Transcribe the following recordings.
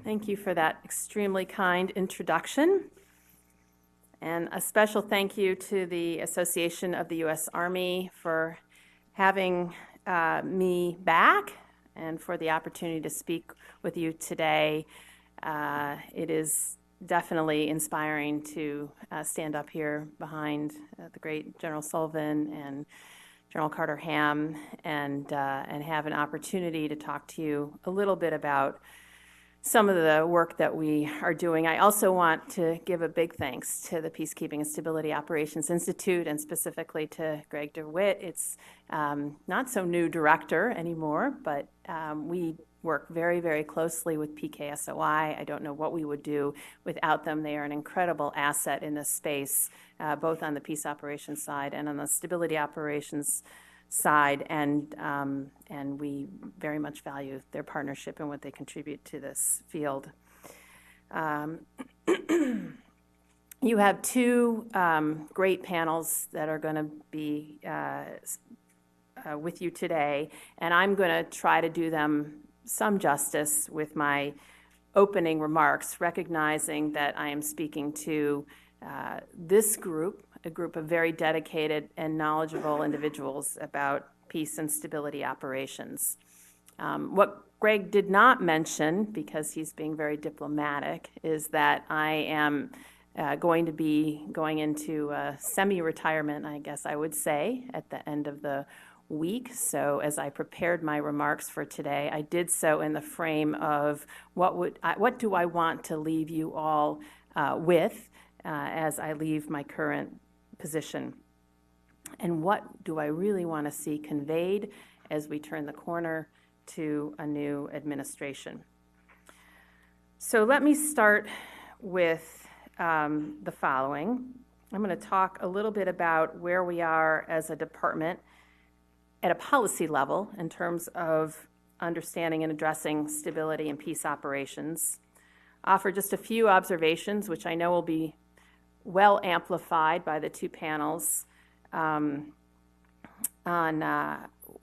Thank you for that extremely kind introduction. And a special thank you to the Association of the U.S. Army for having me back and for the opportunity to speak with you today. It is definitely inspiring to stand up here behind the great General Sullivan and General Carter Ham and have an opportunity to talk to you a little bit about some of the work that we are doing. I also want to give a big thanks to the Peacekeeping and Stability Operations Institute and specifically to Greg DeWitt. It's not so new director anymore, but we work very, very closely with PKSOI. I don't know what we would do without them. They are an incredible asset in this space, both on the peace operations side and on the stability operations side, and we very much value their partnership and what they contribute to this field. You have two great panels that are going to be with you today, and I'm going to try to do them some justice with my opening remarks, recognizing that I am speaking to this group, a group of very dedicated and knowledgeable individuals about peace and stability operations. What Greg did not mention, because he's being very diplomatic, is that I am going to be going into semi-retirement, I guess I would say, at the end of the week. So as I prepared my remarks for today, I did so in the frame of what do I want to leave you all with as I leave my current position, and what do I really want to see conveyed as we turn the corner to a new administration. So let me start with the following. I'm going to talk a little bit about where we are as a department at a policy level in terms of understanding and addressing stability and peace operations. Offer just a few observations, which I know will be well amplified by the two panels on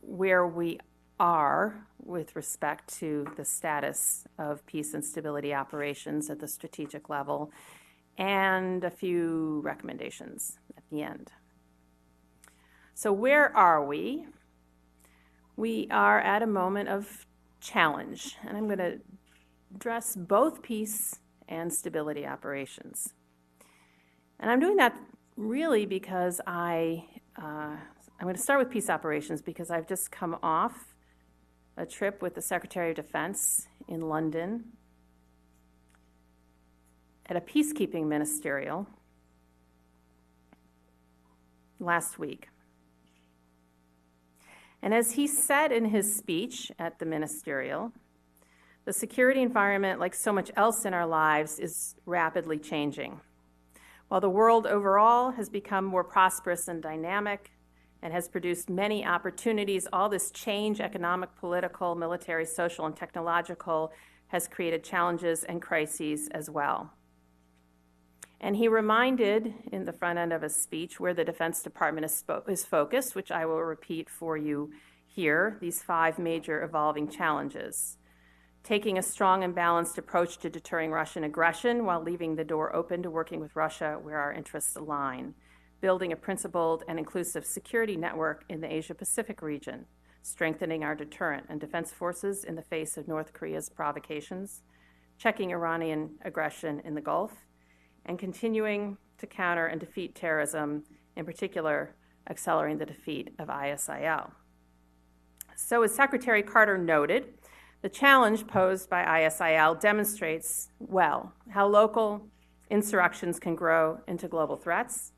where we are with respect to the status of peace and stability operations at the strategic level, and a few recommendations at the end. So where are we? We are at a moment of challenge, and I'm going to address both peace and stability operations. And I'm doing that really because I'm going to start with peace operations because I've just come off a trip with the Secretary of Defense in London at a peacekeeping ministerial last week. And as he said in his speech at the ministerial, the security environment, like so much else in our lives, is rapidly changing. While the world overall has become more prosperous and dynamic and has produced many opportunities, all this change, economic, political, military, social, and technological, has created challenges and crises as well. And he reminded in the front end of his speech where the Defense Department is focused, which I will repeat for you here, these 5 major evolving challenges. Taking a strong and balanced approach to deterring Russian aggression while leaving the door open to working with Russia where our interests align. Building a principled and inclusive security network in the Asia-Pacific region. Strengthening our deterrent and defense forces in the face of North Korea's provocations. Checking Iranian aggression in the Gulf. And continuing to counter and defeat terrorism, in particular, accelerating the defeat of ISIL. So as Secretary Carter noted, the challenge posed by ISIL demonstrates well how local insurrections can grow into global threats.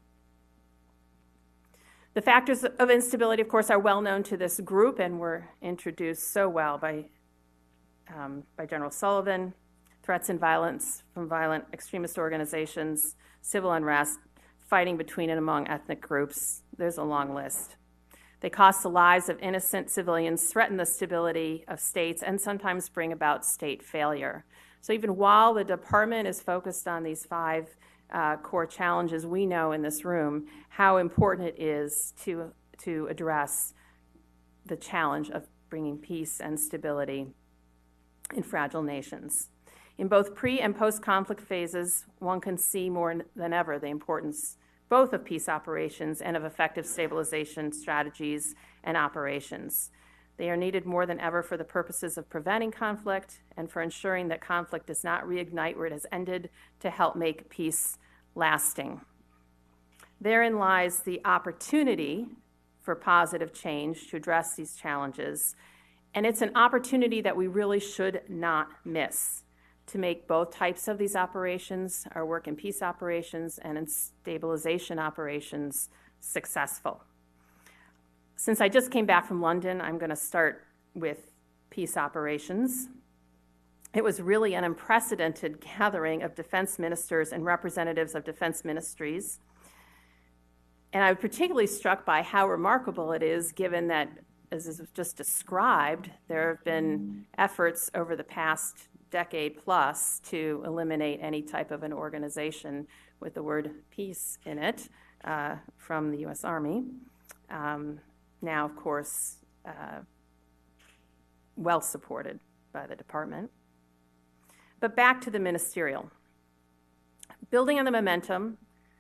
The factors of instability, of course, are well known to this group and were introduced so well by General Sullivan. Threats and violence from violent extremist organizations, civil unrest, fighting between and among ethnic groups. There's a long list. They cost the lives of innocent civilians, threaten the stability of states, and sometimes bring about state failure. So even while the department is focused on these 5 core challenges, we know in this room how important it is to address the challenge of bringing peace and stability in fragile nations. In both pre- and post-conflict phases, one can see more than ever the importance both of peace operations and of effective stabilization strategies and operations. They are needed more than ever for the purposes of preventing conflict and for ensuring that conflict does not reignite where it has ended, to help make peace lasting. Therein lies the opportunity for positive change to address these challenges, and it's an opportunity that we really should not miss to make both types of these operations, our work in peace operations and in stabilization operations, successful. Since I just came back from London, I'm going to start with peace operations. It was really an unprecedented gathering of defense ministers and representatives of defense ministries. And I was particularly struck by how remarkable it is, given that, as is just described, there have been efforts over the past decade plus to eliminate any type of an organization with the word peace in it from the U.S. Army. Now, of course, well supported by the department. But back to the ministerial. Building on the momentum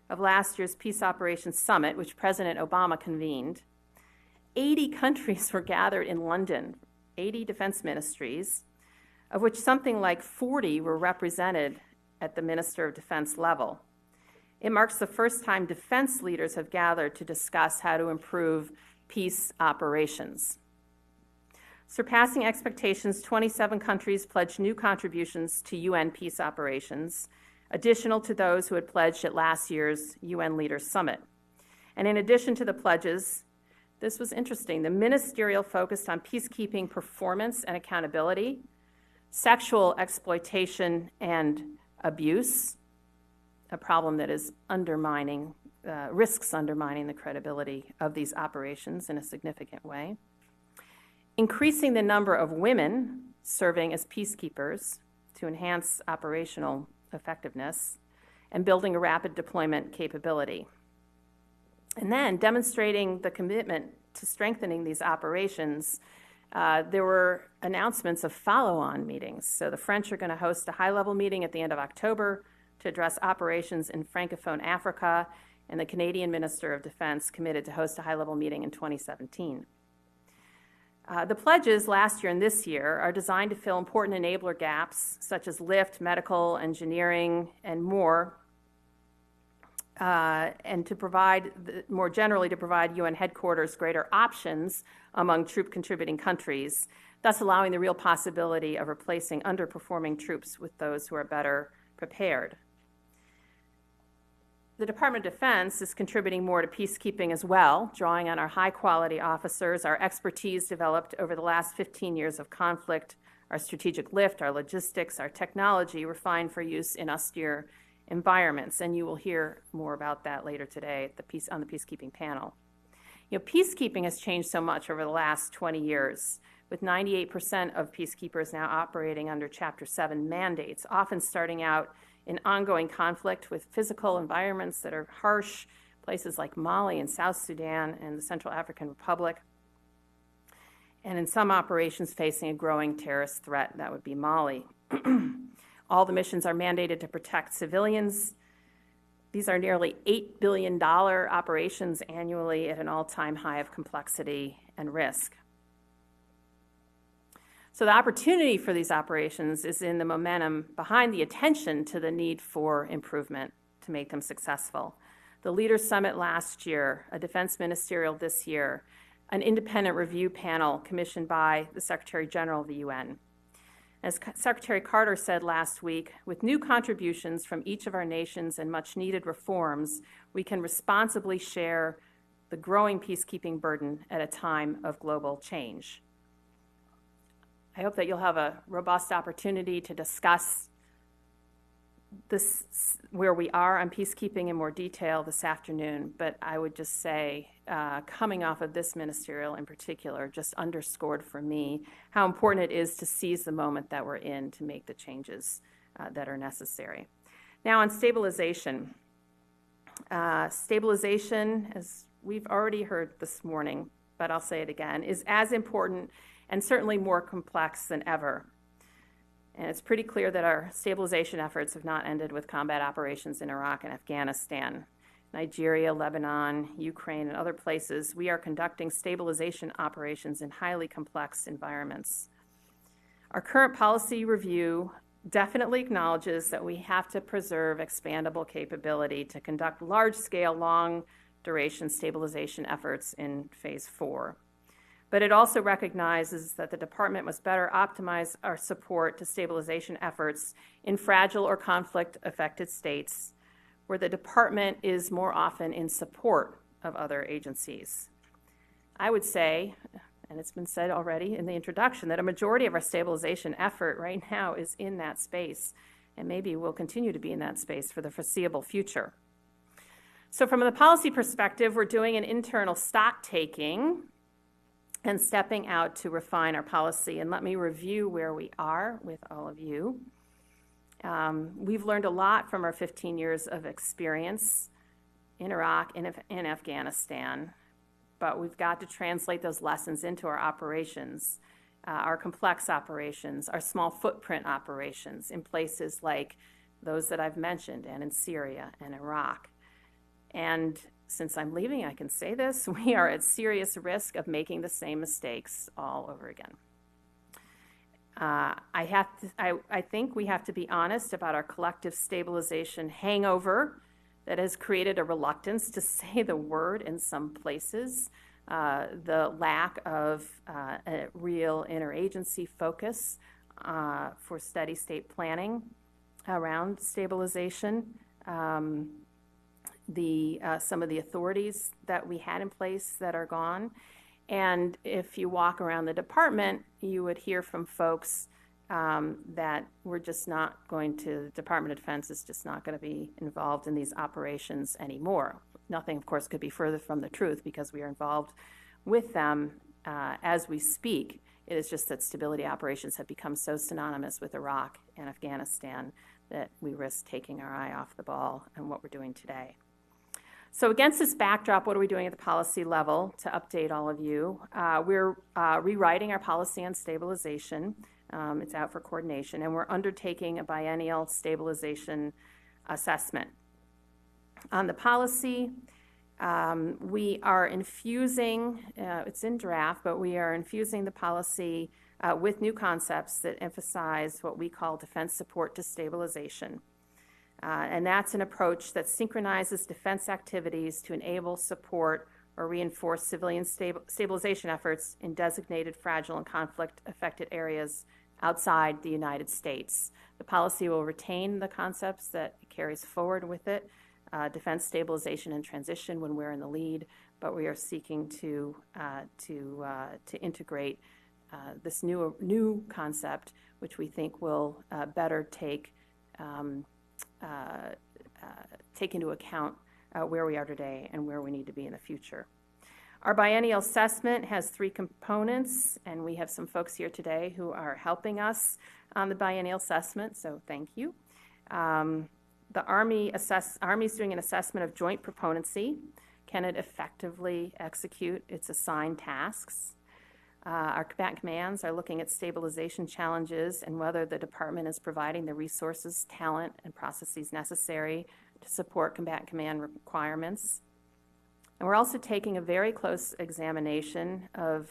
of last year's Peace Operations Summit, which President Obama convened, 80 countries were gathered in London, 80 defense ministries, of which something like 40 were represented at the Minister of Defense level. It marks the first time defense leaders have gathered to discuss how to improve peace operations. Surpassing expectations, 27 countries pledged new contributions to UN peace operations, additional to those who had pledged at last year's UN Leaders Summit. And in addition to the pledges, this was interesting, the ministerial focused on peacekeeping performance and accountability, sexual exploitation and abuse, a problem that is risks undermining the credibility of these operations in a significant way, increasing the number of women serving as peacekeepers to enhance operational effectiveness, and building a rapid deployment capability. And then demonstrating the commitment to strengthening these operations, there were announcements of follow-on meetings. So the French are going to host a high-level meeting at the end of October to address operations in Francophone Africa, and the Canadian Minister of Defense committed to host a high-level meeting in 2017. The pledges last year and this year are designed to fill important enabler gaps, such as lift, medical, engineering, and more, and to provide, more generally, to provide UN headquarters greater options among troop contributing countries, thus allowing the real possibility of replacing underperforming troops with those who are better prepared. The Department of Defense is contributing more to peacekeeping as well, drawing on our high-quality officers, our expertise developed over the last 15 years of conflict, our strategic lift, our logistics, our technology refined for use in austere environments, and you will hear more about that later today at on the peacekeeping panel. You know, peacekeeping has changed so much over the last 20 years, with 98% of peacekeepers now operating under Chapter 7 mandates, often starting out in ongoing conflict with physical environments that are harsh, places like Mali and South Sudan and the Central African Republic, and in some operations facing a growing terrorist threat, that would be Mali. All the missions are mandated to protect civilians. These are nearly $8 billion operations annually at an all-time high of complexity and risk. So the opportunity for these operations is in the momentum behind the attention to the need for improvement to make them successful. The Leaders Summit last year, a defense ministerial this year, an independent review panel commissioned by the Secretary General of the UN. As Secretary Carter said last week, with new contributions from each of our nations and much needed reforms, we can responsibly share the growing peacekeeping burden at a time of global change. I hope that you'll have a robust opportunity to discuss this, where we are on peacekeeping in more detail this afternoon, but I would just say, coming off of this ministerial in particular, just underscored for me how important it is to seize the moment that we're in to make the changes that are necessary. Now on stabilization. Stabilization, as we've already heard this morning, but I'll say it again, is as important and certainly more complex than ever. And it's pretty clear that our stabilization efforts have not ended with combat operations in Iraq and Afghanistan. Nigeria, Lebanon, Ukraine, and other places, we are conducting stabilization operations in highly complex environments. Our current policy review definitely acknowledges that we have to preserve expandable capability to conduct large-scale, long-duration stabilization efforts in Phase 4. But it also recognizes that the department must better optimize our support to stabilization efforts in fragile or conflict-affected states, where the department is more often in support of other agencies. I would say, and it's been said already in the introduction, that a majority of our stabilization effort right now is in that space, and maybe will continue to be in that space for the foreseeable future. So from the policy perspective, we're doing an internal stock taking and stepping out to refine our policy. And let me review where we are with all of you. We've learned a lot from our 15 years of experience in Iraq and in Afghanistan, but we've got to translate those lessons into our operations, our complex operations, our small footprint operations in places like those that I've mentioned, and in Syria and Iraq. And since I'm leaving, I can say this, we are at serious risk of making the same mistakes all over again. I think we have to be honest about our collective stabilization hangover that has created a reluctance to say the word in some places, the lack of a real interagency focus for steady state planning around stabilization, some of the authorities that we had in place that are gone. And if you walk around the department, you would hear from folks that we're just not going to, the Department of Defense is just not going to be involved in these operations anymore. Nothing, of course, could be further from the truth because we are involved with them as we speak. It is just that stability operations have become so synonymous with Iraq and Afghanistan that we risk taking our eye off the ball on what we're doing today. So against this backdrop, what are we doing at the policy level to update all of you? We're rewriting our policy on stabilization. It's out for coordination, and we're undertaking a biennial stabilization assessment. On the policy, we are infusing, it's in draft, but we are infusing the policy with new concepts that emphasize what we call defense support to stabilization. And that's an approach that synchronizes defense activities to enable, support, or reinforce civilian stabilization efforts in designated fragile and conflict-affected areas outside the United States. The policy will retain the concepts that it carries forward with it, defense stabilization and transition when we're in the lead, but we are seeking to integrate this new concept, which we think will better take into account where we are today and where we need to be in the future. Our biennial assessment has 3 components, and we have some folks here today who are helping us on the biennial assessment, so thank you. The Army's doing an assessment of joint proponency. Can it effectively execute its assigned tasks? Our combatant commands are looking at stabilization challenges and whether the department is providing the resources, talent, and processes necessary to support combatant command requirements. And we're also taking a very close examination of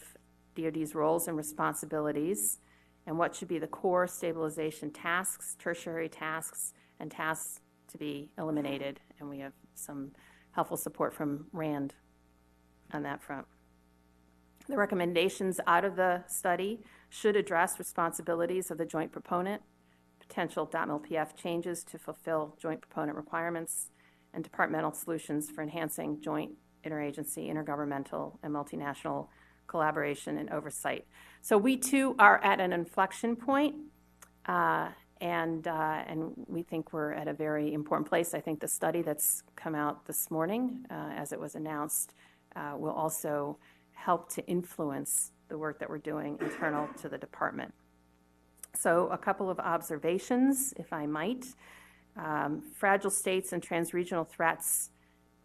DoD's roles and responsibilities and what should be the core stabilization tasks, tertiary tasks, and tasks to be eliminated. And we have some helpful support from RAND on that front. The recommendations out of the study should address responsibilities of the joint proponent, potential DOT-MLPF changes to fulfill joint proponent requirements, and departmental solutions for enhancing joint interagency, intergovernmental, and multinational collaboration and oversight. So we too are at an inflection point, and we think we're at a very important place. I think the study that's come out this morning, as it was announced, will also help to influence the work that we're doing internal to the department. So a couple of observations, if I might. Fragile states and transregional threats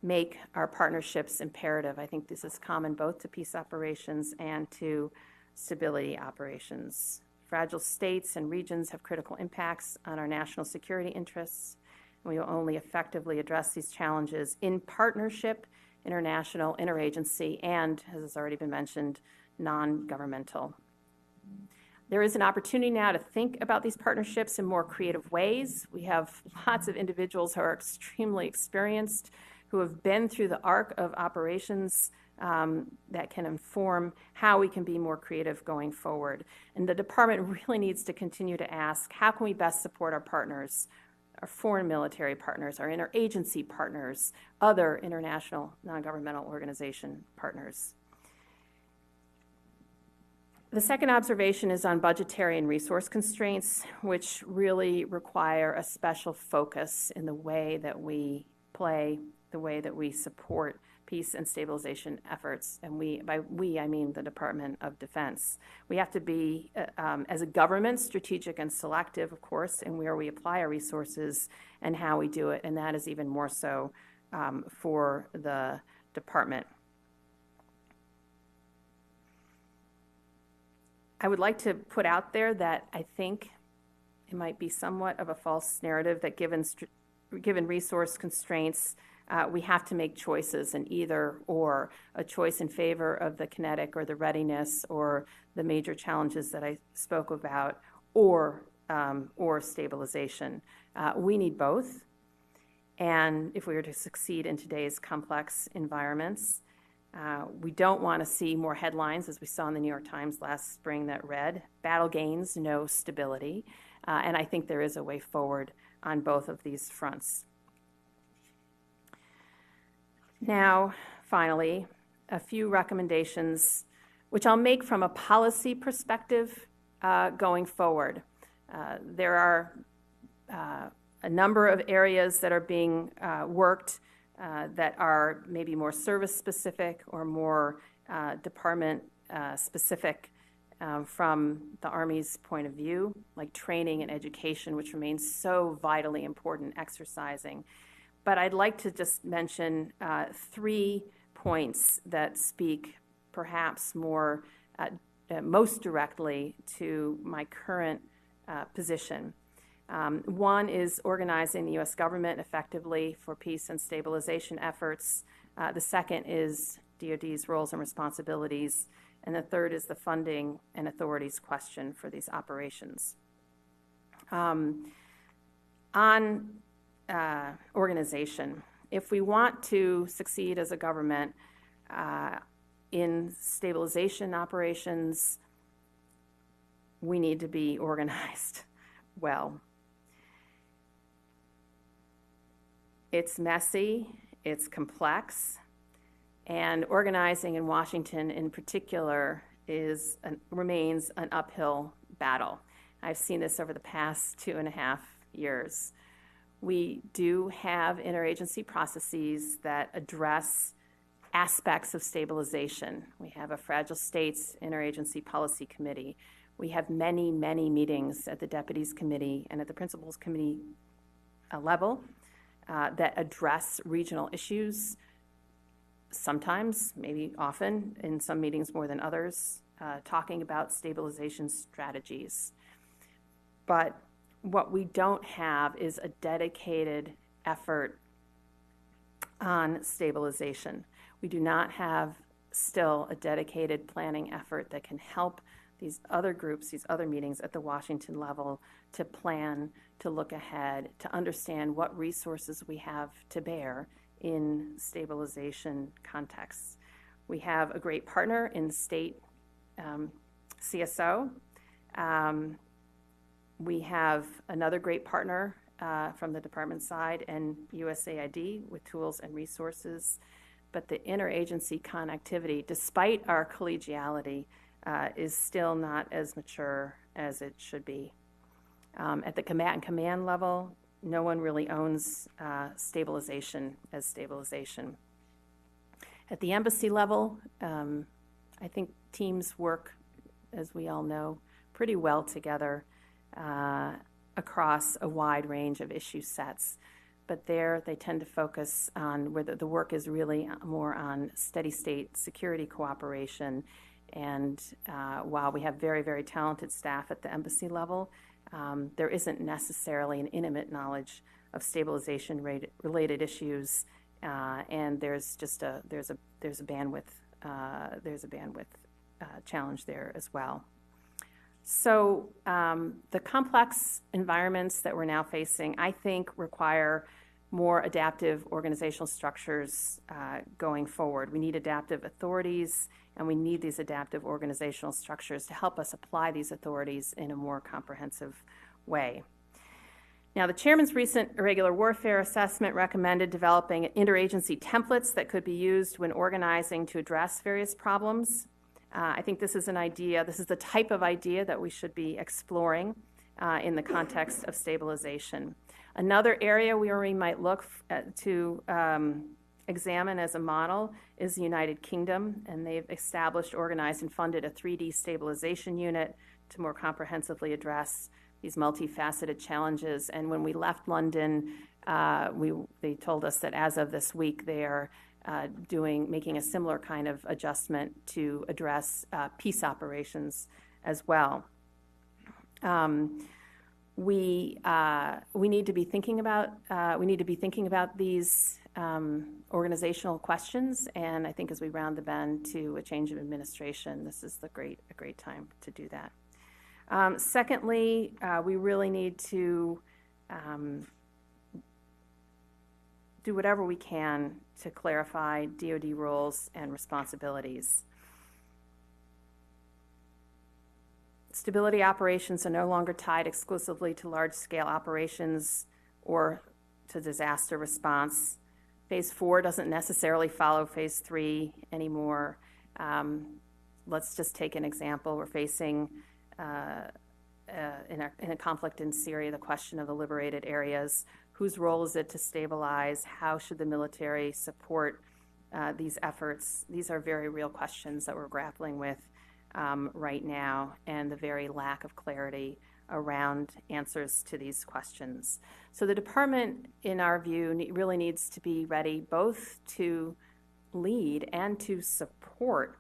make our partnerships imperative. I think this is common both to peace operations and to stability operations. Fragile states and regions have critical impacts on our national security interests. And we will only effectively address these challenges in partnership, international, interagency, and, as has already been mentioned, non-governmental. There is an opportunity now to think about these partnerships in more creative ways. We have lots of individuals who are extremely experienced, who have been through the arc of operations that can inform how we can be more creative going forward. And the department really needs to continue to ask, how can we best support our partners, our foreign military partners, our interagency partners, other international non-governmental organization partners? The second observation is on budgetary and resource constraints, which really require a special focus in the way that we play, the way that we support peace and stabilization efforts. And by we, I mean the Department of Defense. We have to be, as a government, strategic and selective, of course, in where we apply our resources and how we do it. And that is even more so for the department. I would like to put out there that I think it might be somewhat of a false narrative that given resource constraints, we have to make choices, an either or, a choice in favor of the kinetic or the readiness or the major challenges that I spoke about, or stabilization. We need both. And if we are to succeed in today's complex environments, we don't want to see more headlines, as we saw in the New York Times last spring that read, "Battle gains, no stability." And I think there is a way forward on both of these fronts. Now, finally, a few recommendations, which I'll make from a policy perspective going forward. There are a number of areas that are being worked that are maybe more service-specific or more department-specific from the Army's point of view, like training and education, which remains so vitally important, exercising. But I'd like to just mention 3 points that speak perhaps more, most directly to my current position. One is organizing the U.S. government effectively for peace and stabilization efforts. The second is DoD's roles and responsibilities. And the third is the funding and authorities question for these operations. On organization, if we want to succeed as a government in stabilization operations, we need to be organized well. It's messy, it's complex, and organizing in Washington in particular remains an uphill battle. I've seen this over the past 2.5 years. We do have interagency processes that address aspects of stabilization. We have a Fragile States Interagency Policy Committee. We have many, many meetings at the Deputies Committee and at the Principals Committee level that address regional issues, sometimes, maybe often, in some meetings more than others, talking about stabilization strategies. But what we don't have is a dedicated effort on stabilization. We do not have still a dedicated planning effort that can help these other groups, these other meetings at the Washington level to plan, to look ahead, to understand what resources we have to bear in stabilization contexts. We have a great partner in state CSO. We have another great partner from the department side and USAID with tools and resources. But the interagency connectivity, despite our collegiality, is still not as mature as it should be. At the combatant command level, no one really owns stabilization as stabilization. At the embassy level, I think teams work, as we all know, pretty well together across a wide range of issue sets. But there, they tend to focus on where the work is really more on steady state security cooperation And while we have very, very talented staff at the embassy level, there isn't necessarily an intimate knowledge of stabilization-related issues, and there's just a bandwidth challenge there as well. So the complex environments that we're now facing, I think, require more adaptive organizational structures going forward. We need adaptive authorities, and we need these adaptive organizational structures to help us apply these authorities in a more comprehensive way. Now, the chairman's recent irregular warfare assessment recommended developing interagency templates that could be used when organizing to address various problems. I think this is an idea, this is the type of idea that we should be exploring in the context of stabilization. Another area where we might look to examine as a model is the United Kingdom, and they've established, organized, and funded a 3D stabilization unit to more comprehensively address these multifaceted challenges. And when we left London, they told us that as of this week, they are making a similar kind of adjustment to address peace operations as well. We need to be thinking about these organizational questions, and I think as we round the bend to a change of administration, this is a great time to do that. Secondly, we really need to do whatever we can to clarify DoD roles and responsibilities. Stability operations are no longer tied exclusively to large-scale operations or to disaster response. Phase 4 doesn't necessarily follow Phase 3 anymore. Let's just take an example. We're facing, in a conflict in Syria, the question of the liberated areas. Whose role is it to stabilize? How should the military support these efforts? These are very real questions that we're grappling with right now, and the very lack of clarity around answers to these questions. So the department, in our view, really needs to be ready both to lead and to support,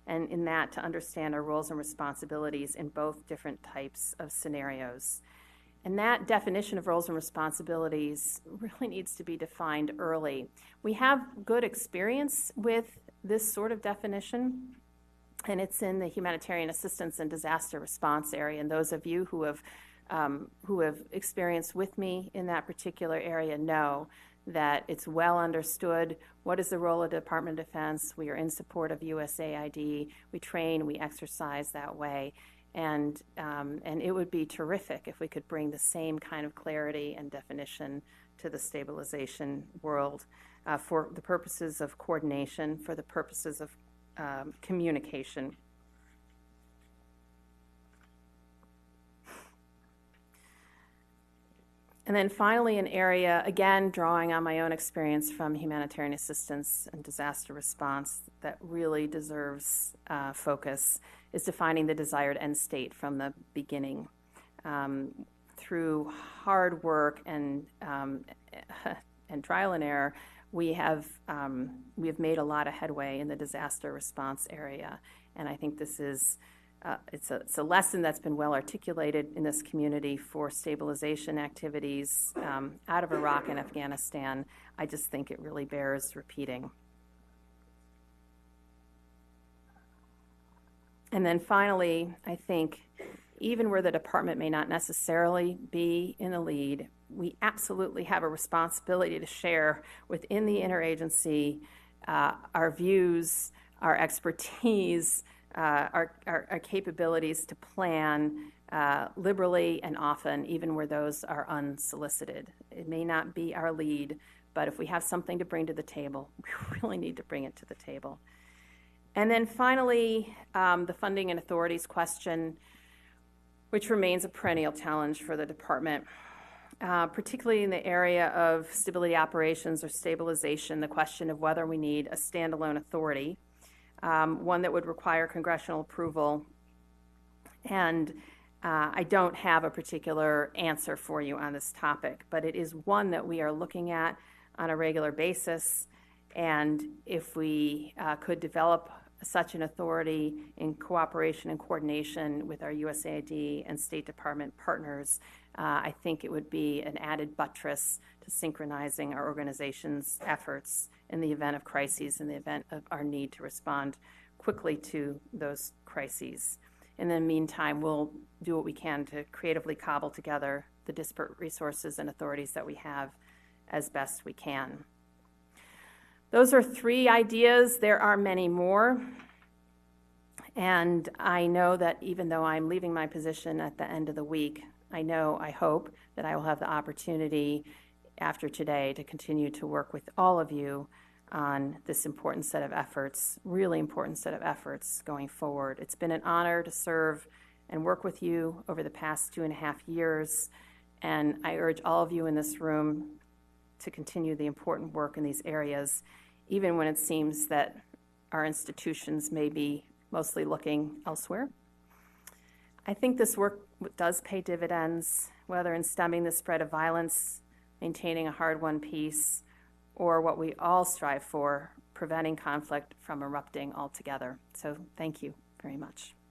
and in that to understand our roles and responsibilities in both different types of scenarios. And that definition of roles and responsibilities really needs to be defined early. We have good experience with this sort of definition, and it's in the humanitarian assistance and disaster response area. And those of you who have experienced with me in that particular area know that it's well understood what is the role of the Department of Defense. We are in support of USAID. We train, we exercise that way. And it would be terrific if we could bring the same kind of clarity and definition to the stabilization world for the purposes of coordination, for the purposes of communication. And then finally, an area, again, drawing on my own experience from humanitarian assistance and disaster response that really deserves focus, is defining the desired end state from the beginning. Through hard work and trial and error, we have made a lot of headway in the disaster response area, and I think this is it's a lesson that's been well articulated in this community for stabilization activities out of Iraq and Afghanistan. I just think it really bears repeating. And then finally, I think even where the department may not necessarily be in the lead, we absolutely have a responsibility to share within the interagency our views, our expertise, our capabilities to plan liberally and often, even where those are unsolicited. It may not be our lead, but if we have something to bring to the table, we really need to bring it to the table. And then finally, the funding and authorities question, which remains a perennial challenge for the department, particularly in the area of stability operations or stabilization, the question of whether we need a standalone authority, one that would require congressional approval. And I don't have a particular answer for you on this topic, but it is one that we are looking at on a regular basis. And if we could develop such an authority in cooperation and coordination with our USAID and State Department partners, I think it would be an added buttress to synchronizing our organization's efforts in the event of crises, in the event of our need to respond quickly to those crises. In the meantime, we'll do what we can to creatively cobble together the disparate resources and authorities that we have as best we can. Those are 3 ideas. There are many more. And I know that even though I'm leaving my position at the end of the week, I hope that I will have the opportunity after today to continue to work with all of you on this important set of efforts, really important set of efforts going forward. It's been an honor to serve and work with you over the past 2.5 years, and I urge all of you in this room to continue the important work in these areas, even when it seems that our institutions may be mostly looking elsewhere. I think this work does pay dividends, whether in stemming the spread of violence, maintaining a hard-won peace, or what we all strive for, preventing conflict from erupting altogether. So thank you very much.